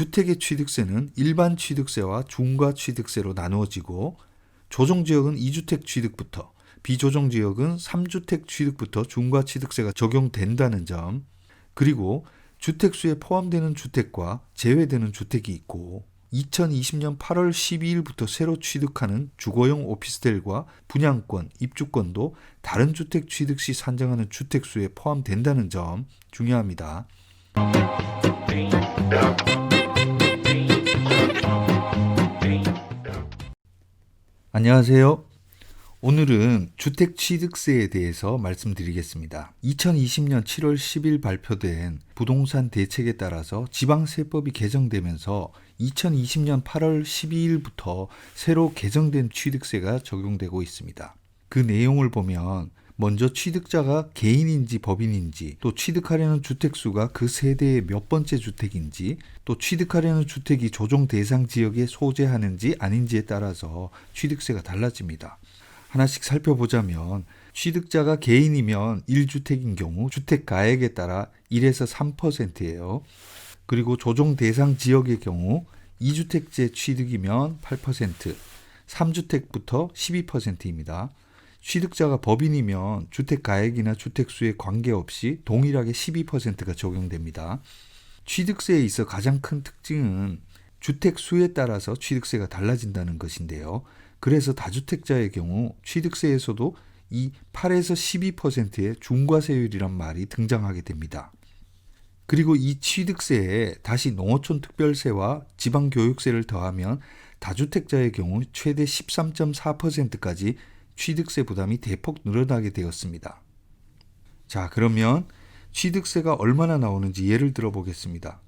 주택의 취득세는 일반 취득세와 중과 취득세로 나누어지고 조정지역은 2주택 취득부터, 비조정지역은 3주택 취득부터 중과 취득세가 적용된다는 점, 그리고 주택수에 포함되는 주택과 제외되는 주택이 있고 2020년 8월 12일부터 새로 취득하는 주거용 오피스텔과 분양권, 입주권도 다른 주택 취득 시 산정하는 주택수에 포함된다는 점 중요합니다. 안녕하세요. 오늘은 주택취득세에 대해서 말씀드리겠습니다. 2020년 7월 10일 발표된 부동산 대책에 따라서 지방세법이 개정되면서 2020년 8월 12일부터 새로 개정된 취득세가 적용되고 있습니다. 그 내용을 보면 먼저 취득자가 개인인지 법인인지, 또 취득하려는 주택수가 그 세대의 몇 번째 주택인지, 또 취득하려는 주택이 조정 대상 지역에 소재하는지 아닌지에 따라서 취득세가 달라집니다. 하나씩 살펴보자면 취득자가 개인이면 1주택인 경우 주택가액에 따라 1에서 3%예요. 그리고 조정 대상 지역의 경우 2주택제 취득이면 8%, 3주택부터 12%입니다. 취득자가 법인이면 주택가액이나 주택수에 관계없이 동일하게 12%가 적용됩니다. 취득세에 있어 가장 큰 특징은 주택수에 따라서 취득세가 달라진다는 것인데요. 그래서 다주택자의 경우 취득세에서도 이 8에서 12%의 중과세율이란 말이 등장하게 됩니다. 그리고 이 취득세에 다시 농어촌 특별세와 지방교육세를 더하면 다주택자의 경우 최대 13.4%까지 취득세 부담이 대폭 늘어나게 되었습니다. 자, 그러면 취득세가 얼마나 나오는지 예를 들어 보겠습니다.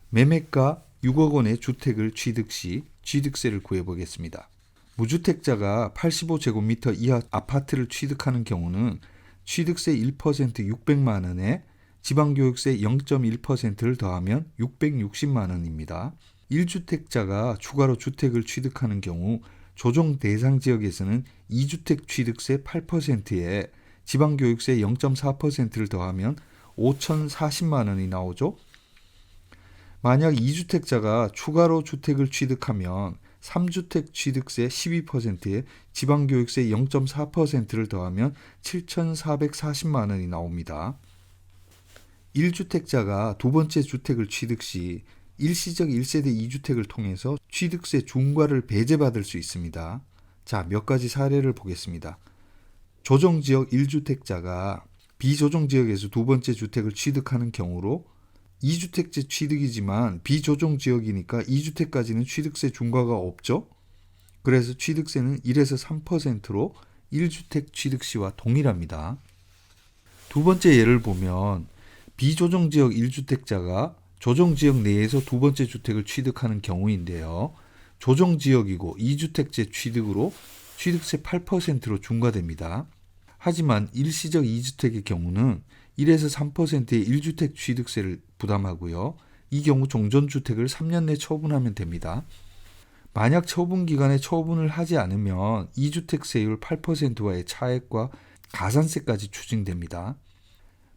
매매가 6억 원의 주택을 취득 시 취득세를 구해 보겠습니다. 무주택자가 85제곱미터 이하 아파트를 취득하는 경우는 취득세 1% 600만 원에 지방교육세 0.1%를 더하면 660만 원입니다. 1주택자가 추가로 주택을 취득하는 경우 조정 대상 지역에서는 2주택 취득세 8%에 지방교육세 0.4%를 더하면 5,040만 원이 나오죠. 만약 2주택자가 추가로 주택을 취득하면 3주택 취득세 12%에 지방교육세 0.4%를 더하면 7,440만 원이 나옵니다. 1주택자가 두 번째 주택을 취득 시 일시적 1세대 2주택을 통해서 취득세 중과를 배제받을 수 있습니다. 자, 몇 가지 사례를 보겠습니다. 조정지역 1주택자가 비조정지역에서 두 번째 주택을 취득하는 경우로 2주택제 취득이지만 비조정지역이니까 2주택까지는 취득세 중과가 없죠. 그래서 취득세는 1에서 3%로 1주택 취득시와 동일합니다. 두 번째 예를 보면 비조정지역 1주택자가 조정지역 내에서 두 번째 주택을 취득하는 경우인데요. 조정지역이고 2주택제 취득으로 취득세 8%로 중과됩니다. 하지만 일시적 2주택의 경우는 1에서 3%의 1주택 취득세를 부담하고요. 이 경우 종전주택을 3년 내 처분하면 됩니다. 만약 처분 기간에 처분을 하지 않으면 2주택세율 8%와의 차액과 가산세까지 추징됩니다.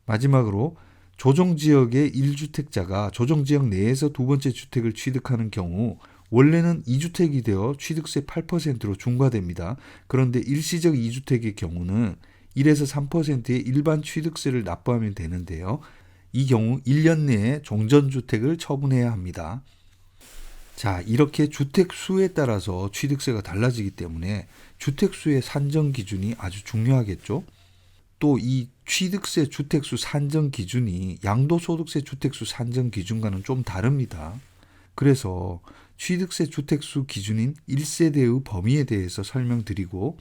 마지막으로 조정지역의 1주택자가 조정지역 내에서 두 번째 주택을 취득하는 경우 원래는 2주택이 되어 취득세 8%로 중과됩니다. 그런데 일시적 2주택의 경우는 1에서 3%의 일반 취득세를 납부하면 되는데요. 이 경우 1년 내에 종전주택을 처분해야 합니다. 자, 이렇게 주택수에 따라서 취득세가 달라지기 때문에 주택수의 산정 기준이 아주 중요하겠죠. 또 이 취득세 주택수 산정 기준이 양도소득세 주택수 산정 기준과는 좀 다릅니다. 그래서 취득세 주택수 기준인 1세대의 범위에 대해서 설명드리고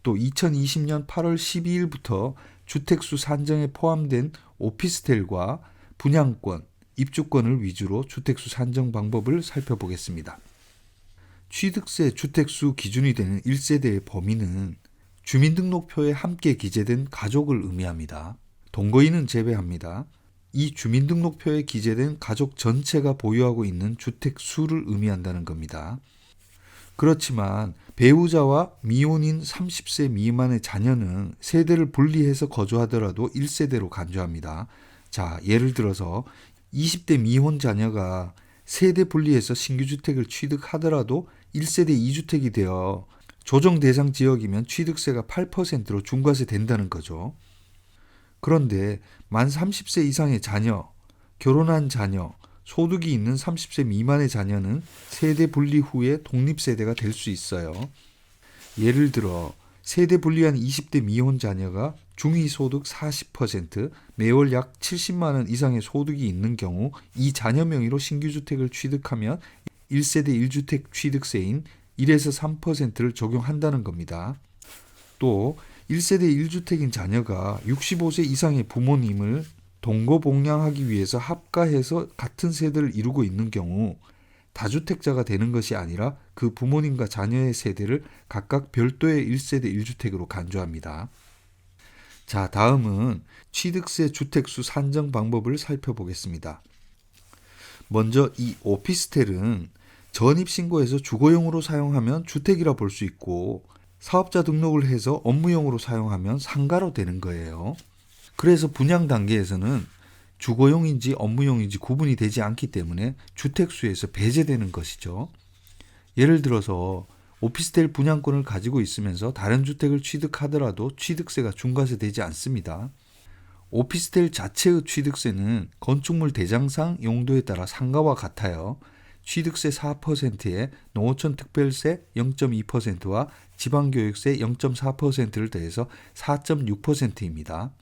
또 2020년 8월 12일부터 주택수 산정에 포함된 오피스텔과 분양권, 입주권을 위주로 주택수 산정 방법을 살펴보겠습니다. 취득세 주택수 기준이 되는 1세대의 범위는 주민등록표에 함께 기재된 가족을 의미합니다. 동거인은 제외합니다. 이 주민등록표에 기재된 가족 전체가 보유하고 있는 주택수를 의미한다는 겁니다. 그렇지만 배우자와 미혼인 30세 미만의 자녀는 세대를 분리해서 거주하더라도 1세대로 간주합니다. 자, 예를 들어서 20대 미혼 자녀가 세대 분리해서 신규 주택을 취득하더라도 1세대 2주택이 되어 조정 대상 지역이면 취득세가 8%로 중과세 된다는 거죠. 그런데 만 30세 이상의 자녀, 결혼한 자녀, 소득이 있는 30세 미만의 자녀는 세대 분리 후에 독립세대가 될 수 있어요. 예를 들어 세대 분리한 20대 미혼 자녀가 중위소득 40%, 매월 약 70만 원 이상의 소득이 있는 경우 이 자녀 명의로 신규 주택을 취득하면 1세대 1주택 취득세인 1에서 3%를 적용한다는 겁니다. 또 1세대 1주택인 자녀가 65세 이상의 부모님을 동거복양하기 위해서 합가해서 같은 세대를 이루고 있는 경우 다주택자가 되는 것이 아니라 그 부모님과 자녀의 세대를 각각 별도의 1세대 1주택으로 간주합니다. 자, 다음은 취득세 주택수 산정 방법을 살펴보겠습니다. 먼저 이 오피스텔은 전입신고해서 주거용으로 사용하면 주택이라 볼 수 있고 사업자 등록을 해서 업무용으로 사용하면 상가로 되는 거예요. 그래서 분양 단계에서는 주거용인지 업무용인지 구분이 되지 않기 때문에 주택수에서 배제되는 것이죠. 예를 들어서 오피스텔 분양권을 가지고 있으면서 다른 주택을 취득하더라도 취득세가 중과세되지 않습니다. 오피스텔 자체의 취득세는 건축물 대장상 용도에 따라 상가와 같아요. 취득세 4%에 농어촌 특별세 0.2%와 지방교육세 0.4%를 더해서 4.6%입니다.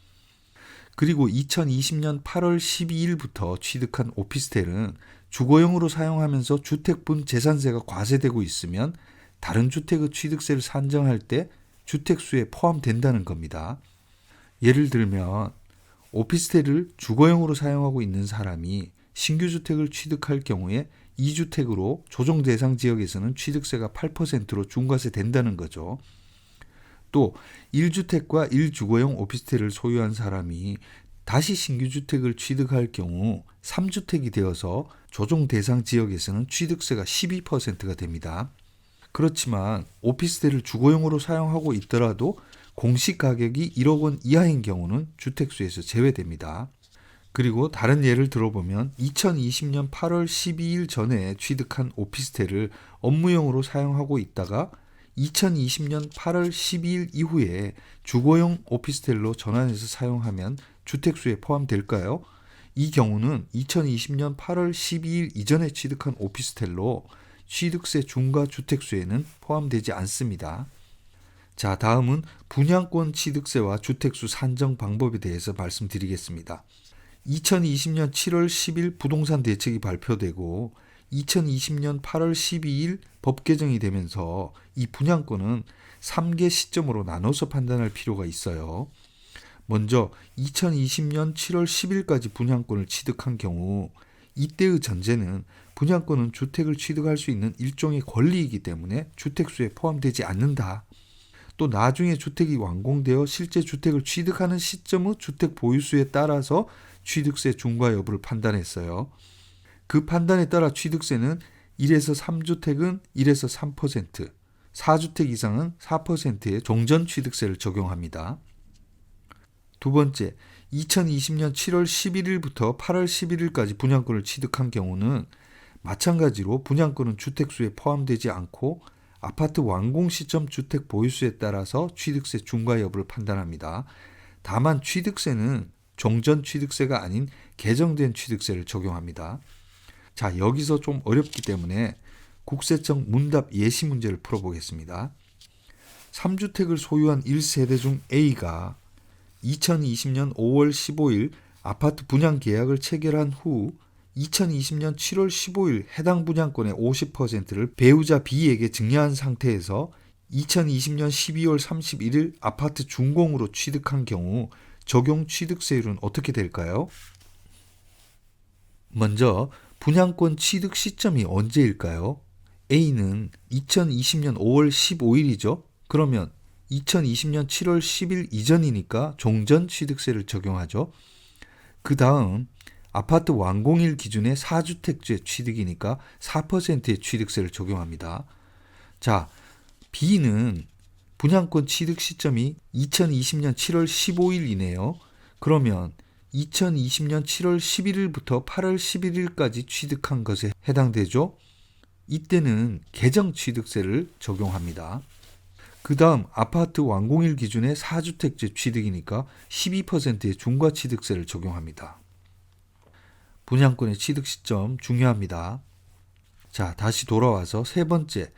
그리고 2020년 8월 12일부터 취득한 오피스텔은 주거용으로 사용하면서 주택분 재산세가 과세되고 있으면 다른 주택의 취득세를 산정할 때 주택수에 포함된다는 겁니다. 예를 들면 오피스텔을 주거용으로 사용하고 있는 사람이 신규 주택을 취득할 경우에 2주택으로 조정 대상 지역에서는 취득세가 8%로 중과세 된다는 거죠. 또 1주택과 1주거용 오피스텔을 소유한 사람이 다시 신규 주택을 취득할 경우 3주택이 되어서 조정 대상 지역에서는 취득세가 12%가 됩니다. 그렇지만 오피스텔을 주거용으로 사용하고 있더라도 공시 가격이 1억 원 이하인 경우는 주택수에서 제외됩니다. 그리고 다른 예를 들어보면 2020년 8월 12일 전에 취득한 오피스텔을 업무용으로 사용하고 있다가 2020년 8월 12일 이후에 주거용 오피스텔로 전환해서 사용하면 주택수에 포함될까요? 이 경우는 2020년 8월 12일 이전에 취득한 오피스텔로 취득세 중과 주택수에는 포함되지 않습니다. 자, 다음은 분양권 취득세와 주택수 산정 방법에 대해서 말씀드리겠습니다. 2020년 7월 10일 부동산 대책이 발표되고 2020년 8월 12일 법 개정이 되면서 이 분양권은 3개 시점으로 나눠서 판단할 필요가 있어요. 먼저 2020년 7월 10일까지 분양권을 취득한 경우 이때의 전제는 분양권은 주택을 취득할 수 있는 일종의 권리이기 때문에 주택수에 포함되지 않는다. 또 나중에 주택이 완공되어 실제 주택을 취득하는 시점의 주택 보유수에 따라서 취득세 중과 여부를 판단했어요. 그 판단에 따라 취득세는 1에서 3주택은 1에서 3%, 4주택 이상은 4%의 종전 취득세를 적용합니다. 두 번째, 2020년 7월 11일부터 8월 11일까지 분양권을 취득한 경우는 마찬가지로 분양권은 주택수에 포함되지 않고 아파트 완공 시점 주택 보유수에 따라서 취득세 중과 여부를 판단합니다. 다만 취득세는 종전 취득세가 아닌 개정된 취득세를 적용합니다. 자, 여기서 좀 어렵기 때문에 국세청 문답 예시 문제를 풀어보겠습니다. 3주택을 소유한 1세대 중 A가 2020년 5월 15일 아파트 분양 계약을 체결한 후 2020년 7월 15일 해당 분양권의 50%를 배우자 B에게 증여한 상태에서 2020년 12월 31일 아파트 준공으로 취득한 경우 적용 취득세율은 어떻게 될까요? 먼저 분양권 취득 시점이 언제일까요? A는 2020년 5월 15일이죠. 그러면 2020년 7월 10일 이전이니까 종전 취득세를 적용하죠. 그 다음 아파트 완공일 기준의 4주택제 취득이니까 4%의 취득세를 적용합니다. 자, B는 분양권 취득 시점이 2020년 7월 15일이네요. 그러면 2020년 7월 11일부터 8월 11일까지 취득한 것에 해당되죠. 이때는 계정 취득세를 적용합니다. 그 다음 아파트 완공일 기준의 4주택제 취득이니까 12%의 중과취득세를 적용합니다. 분양권의 취득 시점 중요합니다. 자, 다시 돌아와서 세 번째,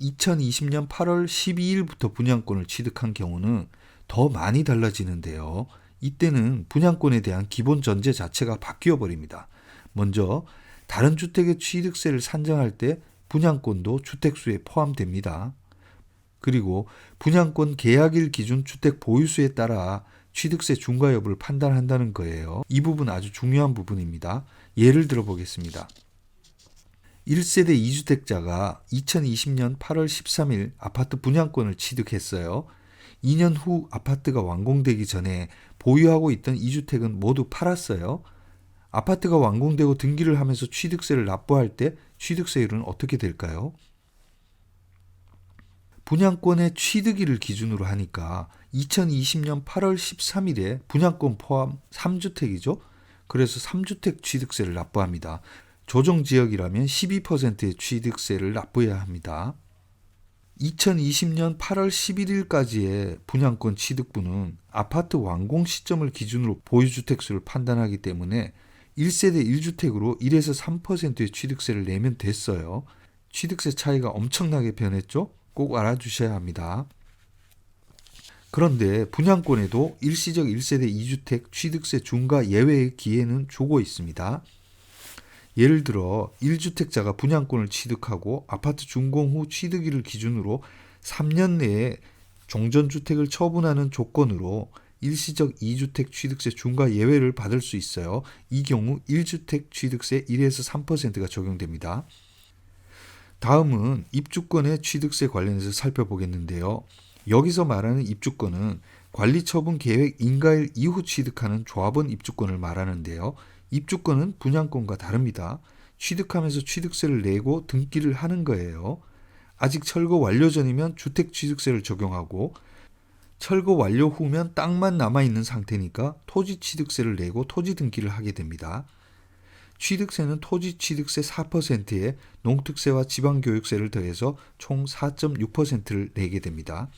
2020년 8월 12일부터 분양권을 취득한 경우는 더 많이 달라지는데요. 이때는 분양권에 대한 기본 전제 자체가 바뀌어 버립니다. 먼저 다른 주택의 취득세를 산정할 때 분양권도 주택수에 포함됩니다. 그리고 분양권 계약일 기준 주택 보유수에 따라 취득세 중과 여부를 판단한다는 거예요. 이 부분 아주 중요한 부분입니다. 예를 들어 보겠습니다. 1세대 2주택자가 2020년 8월 13일 아파트 분양권을 취득했어요. 2년 후 아파트가 완공되기 전에 보유하고 있던 2주택은 모두 팔았어요. 아파트가 완공되고 등기를 하면서 취득세를 납부할 때 취득세율은 어떻게 될까요? 분양권의 취득일을 기준으로 하니까 2020년 8월 13일에 분양권 포함 3주택이죠. 그래서 3주택 취득세를 납부합니다. 조정지역이라면 12%의 취득세를 납부해야 합니다. 2020년 8월 11일까지의 분양권 취득분은 아파트 완공 시점을 기준으로 보유주택수를 판단하기 때문에 1세대 1주택으로 1에서 3%의 취득세를 내면 됐어요. 취득세 차이가 엄청나게 변했죠? 꼭 알아주셔야 합니다. 그런데 분양권에도 일시적 1세대 2주택 취득세 중과 예외의 기회는 주고 있습니다. 예를 들어 1주택자가 분양권을 취득하고 아파트 준공 후 취득일을 기준으로 3년 내에 종전주택을 처분하는 조건으로 일시적 2주택 취득세 중과 예외를 받을 수 있어요. 이 경우 1주택 취득세 1에서 3%가 적용됩니다. 다음은 입주권의 취득세 관련해서 살펴보겠는데요. 여기서 말하는 입주권은 관리처분 계획 인가일 이후 취득하는 조합원 입주권을 말하는데요. 입주권은 분양권과 다릅니다. 취득하면서 취득세를 내고 등기를 하는 거예요. 아직 철거 완료 전이면 주택 취득세를 적용하고 철거 완료 후면 땅만 남아있는 상태니까 토지 취득세를 내고 토지 등기를 하게 됩니다. 취득세는 토지 취득세 4%에 농특세와 지방교육세를 더해서 총 4.6%를 내게 됩니다.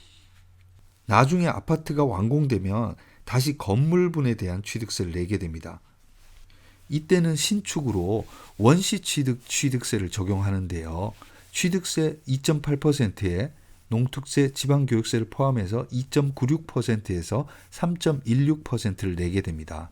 나중에 아파트가 완공되면 다시 건물분에 대한 취득세를 내게 됩니다. 이때는 신축으로 원시 취득 취득세를 적용하는데요. 취득세 2.8%에 농특세, 지방교육세를 포함해서 2.96%에서 3.16%를 내게 됩니다.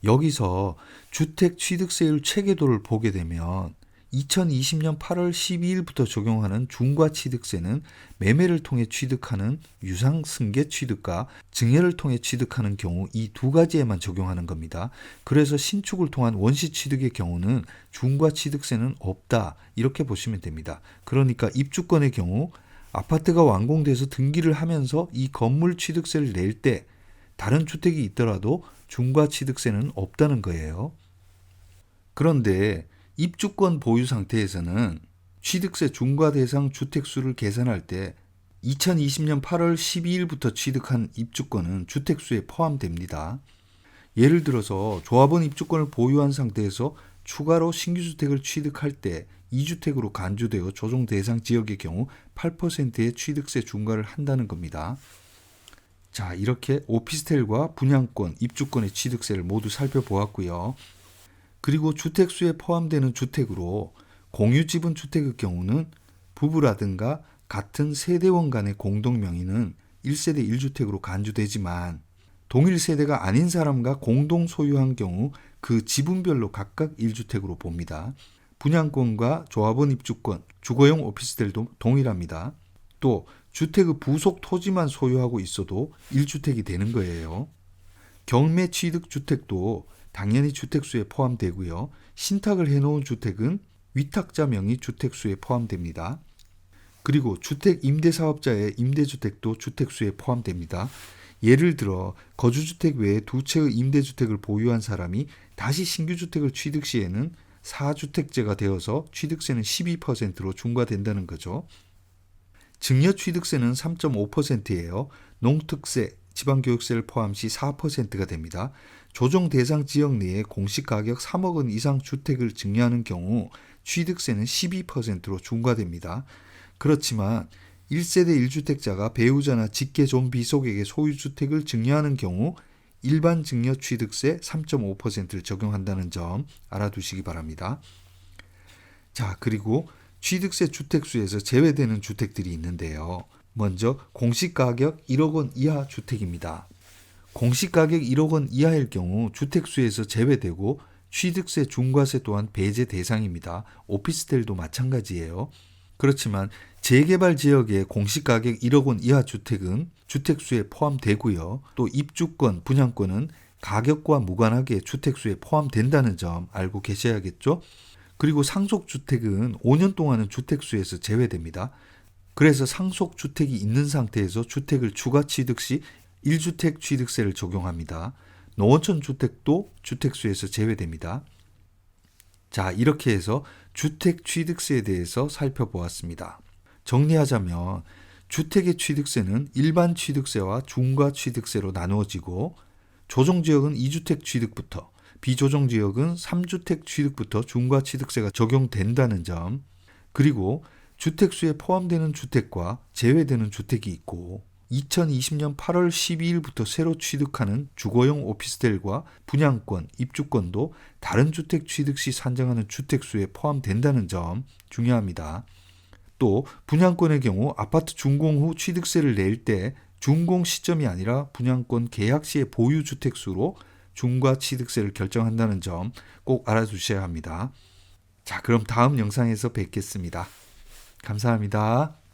여기서 주택 취득세율 체계도를 보게 되면 2020년 8월 12일부터 적용하는 중과취득세는 매매를 통해 취득하는 유상승계 취득과 증여를 통해 취득하는 경우 이 두 가지에만 적용하는 겁니다. 그래서 신축을 통한 원시 취득의 경우는 중과취득세는 없다 이렇게 보시면 됩니다. 그러니까 입주권의 경우 아파트가 완공돼서 등기를 하면서 이 건물 취득세를 낼 때 다른 주택이 있더라도 중과취득세는 없다는 거예요. 그런데 입주권 보유 상태에서는 취득세 중과 대상 주택수를 계산할 때 2020년 8월 12일부터 취득한 입주권은 주택수에 포함됩니다. 예를 들어서 조합원 입주권을 보유한 상태에서 추가로 신규 주택을 취득할 때 2주택으로 간주되어 조정 대상 지역의 경우 8%의 취득세 중과를 한다는 겁니다. 자, 이렇게 오피스텔과 분양권, 입주권의 취득세를 모두 살펴보았고요. 그리고 주택수에 포함되는 주택으로 공유지분 주택의 경우는 부부라든가 같은 세대원 간의 공동명의는 1세대 1주택으로 간주되지만 동일 세대가 아닌 사람과 공동 소유한 경우 그 지분별로 각각 1주택으로 봅니다. 분양권과 조합원 입주권, 주거용 오피스텔도 동일합니다. 또 주택의 부속 토지만 소유하고 있어도 1주택이 되는 거예요. 경매 취득 주택도 당연히 주택수에 포함되고요. 신탁을 해놓은 주택은 위탁자 명의 주택수에 포함됩니다. 그리고 주택 임대사업자의 임대주택도 주택수에 포함됩니다. 예를 들어 거주주택 외에 두 채의 임대주택을 보유한 사람이 다시 신규주택을 취득 시에는 4주택제가 되어서 취득세는 12%로 중과된다는 거죠. 증여취득세는 3.5%예요. 농특세, 지방교육세를 포함 시 4%가 됩니다. 조정 대상 지역 내에 공시가격 3억 원 이상 주택을 증여하는 경우 취득세는 12%로 중과됩니다. 그렇지만 1세대 1주택자가 배우자나 직계 좀비 속에게 소유주택을 증여하는 경우 일반 증여 취득세 3.5%를 적용한다는 점 알아두시기 바랍니다. 자, 그리고 취득세 주택수에서 제외되는 주택들이 있는데요. 먼저 공시가격 1억 원 이하 주택입니다. 공시가격 1억 원 이하일 경우 주택수에서 제외되고 취득세 중과세 또한 배제 대상입니다. 오피스텔도 마찬가지예요. 그렇지만 재개발 지역의 공시가격 1억 원 이하 주택은 주택수에 포함되고요. 또 입주권, 분양권은 가격과 무관하게 주택수에 포함된다는 점 알고 계셔야겠죠? 그리고 상속주택은 5년 동안은 주택수에서 제외됩니다. 그래서 상속주택이 있는 상태에서 주택을 추가 취득 시 1주택 취득세를 적용합니다. 노원천 주택도 주택수에서 제외됩니다. 자, 이렇게 해서 주택 취득세에 대해서 살펴보았습니다. 정리하자면 주택의 취득세는 일반 취득세와 중과 취득세로 나누어지고 조정지역은 2주택 취득부터 비조정지역은 3주택 취득부터 중과 취득세가 적용된다는 점, 그리고 주택수에 포함되는 주택과 제외되는 주택이 있고 2020년 8월 12일부터 새로 취득하는 주거용 오피스텔과 분양권, 입주권도 다른 주택 취득 시 산정하는 주택수에 포함된다는 점 중요합니다. 또 분양권의 경우 아파트 준공 후 취득세를 낼 때 준공 시점이 아니라 분양권 계약 시의 보유 주택수로 중과 취득세를 결정한다는 점 꼭 알아두셔야 합니다. 자, 그럼 다음 영상에서 뵙겠습니다. 감사합니다.